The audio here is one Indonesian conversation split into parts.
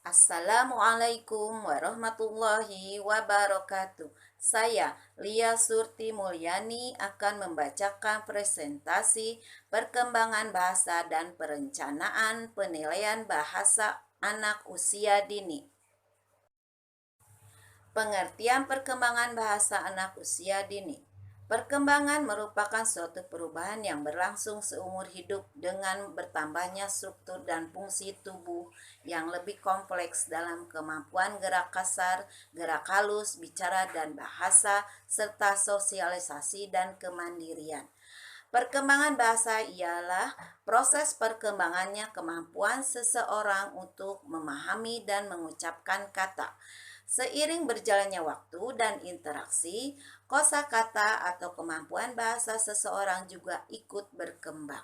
Assalamualaikum warahmatullahi wabarakatuh. Saya Lia Surti Mulyani akan membacakan presentasi perkembangan bahasa dan perencanaan penilaian bahasa anak usia dini. Pengertian perkembangan bahasa anak usia dini. Perkembangan merupakan suatu perubahan yang berlangsung seumur hidup dengan bertambahnya struktur dan fungsi tubuh yang lebih kompleks dalam kemampuan gerak kasar, gerak halus, bicara dan bahasa, serta sosialisasi dan kemandirian. Perkembangan bahasa ialah proses perkembangannya kemampuan seseorang untuk memahami dan mengucapkan kata. Seiring berjalannya waktu dan interaksi, kosakata atau kemampuan bahasa seseorang juga ikut berkembang.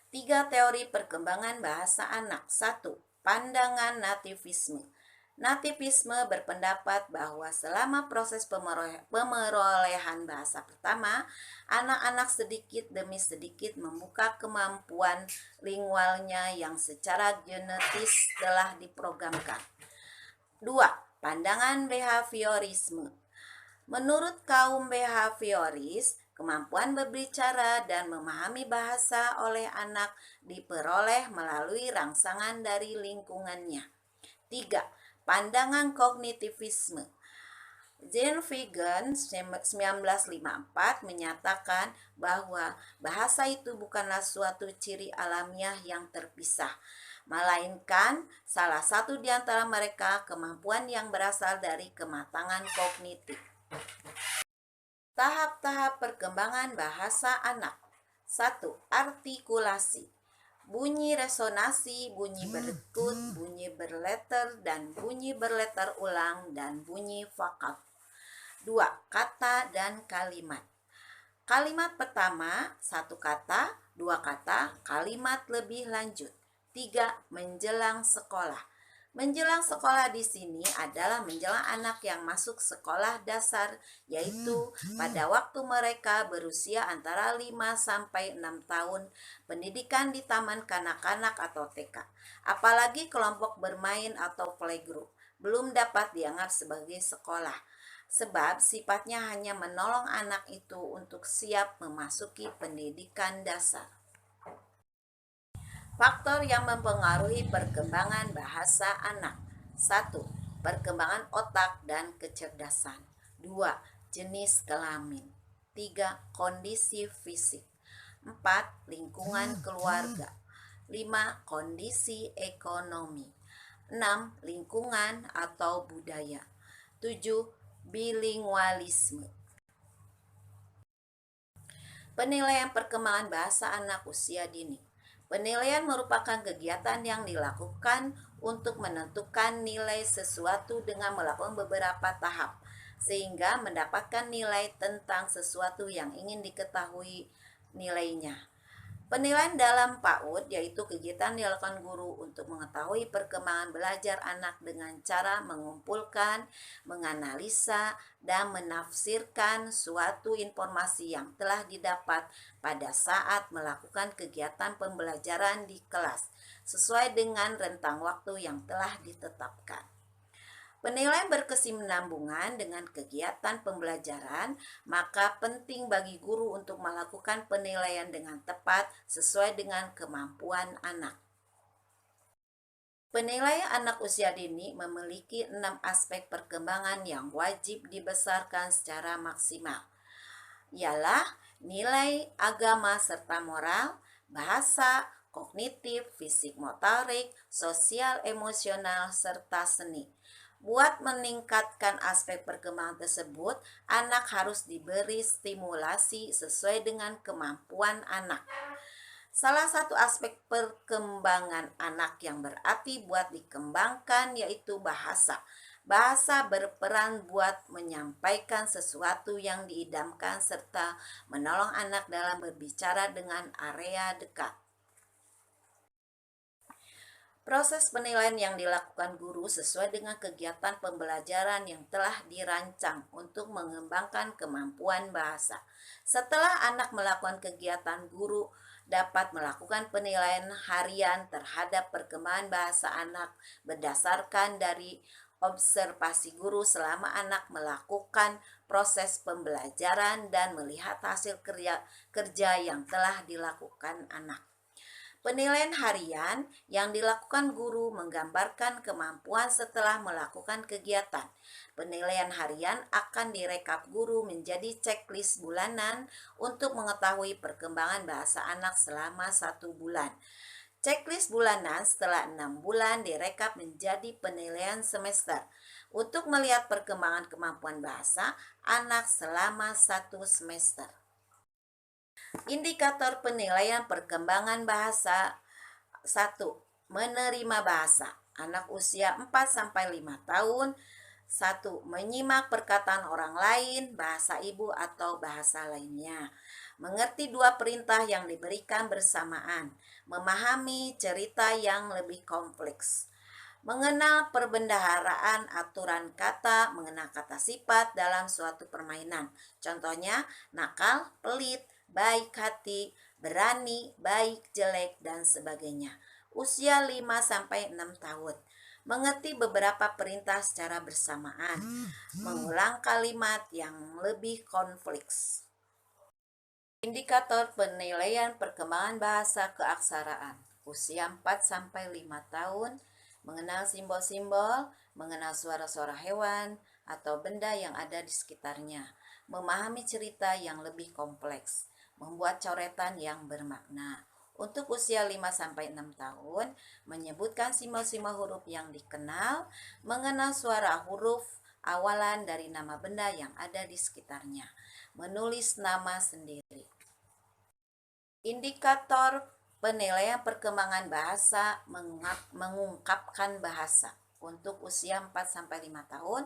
3 teori perkembangan bahasa anak. 1. Pandangan nativisme. Nativisme berpendapat bahwa selama proses pemerolehan bahasa pertama, anak-anak sedikit demi sedikit membuka kemampuan lingualnya yang secara genetis telah diprogramkan. 2. Pandangan behaviorisme. Menurut kaum behavioris, kemampuan berbicara dan memahami bahasa oleh anak diperoleh melalui rangsangan dari lingkungannya. 3. Pandangan kognitivisme. Jean Vigan 1954 menyatakan bahwa bahasa itu bukanlah suatu ciri alamiah yang terpisah, melainkan salah satu di antara mereka kemampuan yang berasal dari kematangan kognitif. Tahap-tahap perkembangan bahasa anak. 1. Artikulasi. Bunyi resonasi, bunyi berikut, bunyi berletter, dan bunyi berletter ulang, dan bunyi vokal. 2. Kata dan kalimat. Kalimat pertama, 1 kata, 2 kata, kalimat lebih lanjut. 3. Menjelang sekolah. Menjelang sekolah di sini adalah menjelang anak yang masuk sekolah dasar, yaitu pada waktu mereka berusia antara 5 sampai 6 tahun, pendidikan di taman kanak-kanak atau TK. Apalagi kelompok bermain atau playgroup belum dapat dianggap sebagai sekolah, sebab sifatnya hanya menolong anak itu untuk siap memasuki pendidikan dasar. Faktor yang mempengaruhi perkembangan bahasa anak. 1. Perkembangan otak dan kecerdasan. 2. Jenis kelamin. 3. Kondisi fisik. 4. Lingkungan keluarga. 5. Kondisi ekonomi. 6. Lingkungan atau budaya. 7. Bilingualisme. Penilaian perkembangan bahasa anak usia dini. Penilaian merupakan kegiatan yang dilakukan untuk menentukan nilai sesuatu dengan melakukan beberapa tahap, sehingga mendapatkan nilai tentang sesuatu yang ingin diketahui nilainya. Penilaian dalam PAUD yaitu kegiatan dilakukan guru untuk mengetahui perkembangan belajar anak dengan cara mengumpulkan, menganalisa, dan menafsirkan suatu informasi yang telah didapat pada saat melakukan kegiatan pembelajaran di kelas sesuai dengan rentang waktu yang telah ditetapkan. Penilaian berkesinambungan dengan kegiatan pembelajaran, maka penting bagi guru untuk melakukan penilaian dengan tepat sesuai dengan kemampuan anak. Penilaian anak usia dini memiliki 6 aspek perkembangan yang wajib dibesarkan secara maksimal, ialah nilai agama serta moral, bahasa, kognitif, fisik motorik, sosial emosional, serta seni. Buat meningkatkan aspek perkembangan tersebut, anak harus diberi stimulasi sesuai dengan kemampuan anak. Salah satu aspek perkembangan anak yang berarti buat dikembangkan yaitu bahasa. Bahasa berperan buat menyampaikan sesuatu yang diidamkan serta menolong anak dalam berbicara dengan area dekat. Proses penilaian yang dilakukan guru sesuai dengan kegiatan pembelajaran yang telah dirancang untuk mengembangkan kemampuan bahasa. Setelah anak melakukan kegiatan, guru dapat melakukan penilaian harian terhadap perkembangan bahasa anak berdasarkan dari observasi guru selama anak melakukan proses pembelajaran dan melihat hasil kerja yang telah dilakukan anak. Penilaian harian yang dilakukan guru menggambarkan kemampuan setelah melakukan kegiatan. Penilaian harian akan direkap guru menjadi checklist bulanan untuk mengetahui perkembangan bahasa anak selama 1 bulan. Checklist bulanan setelah 6 bulan direkap menjadi penilaian semester untuk melihat perkembangan kemampuan bahasa anak selama 1 semester. Indikator penilaian perkembangan bahasa. 1. Menerima bahasa. Anak usia 4-5 tahun. 1. Menyimak perkataan orang lain, bahasa ibu atau bahasa lainnya. Mengerti 2 perintah yang diberikan bersamaan. Memahami cerita yang lebih kompleks. Mengenal perbendaharaan aturan kata, mengenal kata sifat dalam suatu permainan. Contohnya, nakal, pelit, baik hati, berani, baik, jelek, dan sebagainya. Usia 5-6 tahun. Mengerti beberapa perintah secara bersamaan. Mengulang kalimat yang lebih kompleks. Indikator penilaian perkembangan bahasa keaksaraan. Usia 4-5 tahun. Mengenal simbol-simbol, mengenal suara-suara hewan atau benda yang ada di sekitarnya. Memahami cerita yang lebih kompleks. Membuat coretan yang bermakna. Untuk usia 5-6 tahun, menyebutkan simbol-simbol huruf yang dikenal, mengenal suara huruf awalan dari nama benda yang ada di sekitarnya, menulis nama sendiri. Indikator penilaian perkembangan bahasa mengungkapkan bahasa. Untuk usia 4-5 tahun,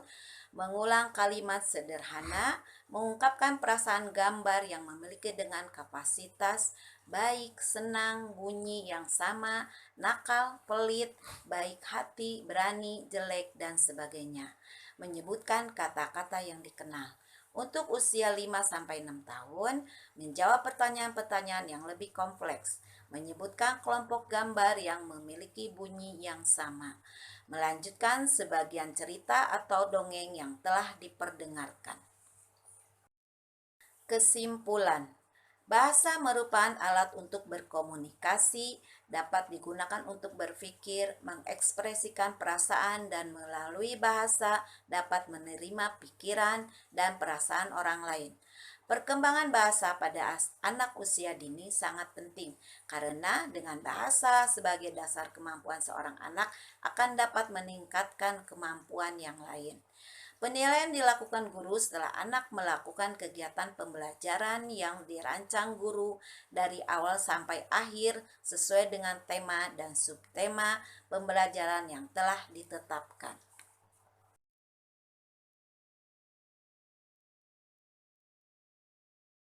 mengulang kalimat sederhana, mengungkapkan perasaan gambar yang memiliki dengan kapasitas baik, senang, bunyi yang sama, nakal, pelit, baik hati, berani, jelek, dan sebagainya. Menyebutkan kata-kata yang dikenal. Untuk usia 5-6 tahun, menjawab pertanyaan-pertanyaan yang lebih kompleks, menyebutkan kelompok gambar yang memiliki bunyi yang sama, melanjutkan sebagian cerita atau dongeng yang telah diperdengarkan. Kesimpulan, bahasa merupakan alat untuk berkomunikasi, dapat digunakan untuk berpikir, mengekspresikan perasaan, dan melalui bahasa dapat menerima pikiran dan perasaan orang lain. Perkembangan bahasa pada anak usia dini sangat penting karena dengan bahasa sebagai dasar kemampuan seorang anak akan dapat meningkatkan kemampuan yang lain. Penilaian dilakukan guru setelah anak melakukan kegiatan pembelajaran yang dirancang guru dari awal sampai akhir sesuai dengan tema dan subtema pembelajaran yang telah ditetapkan.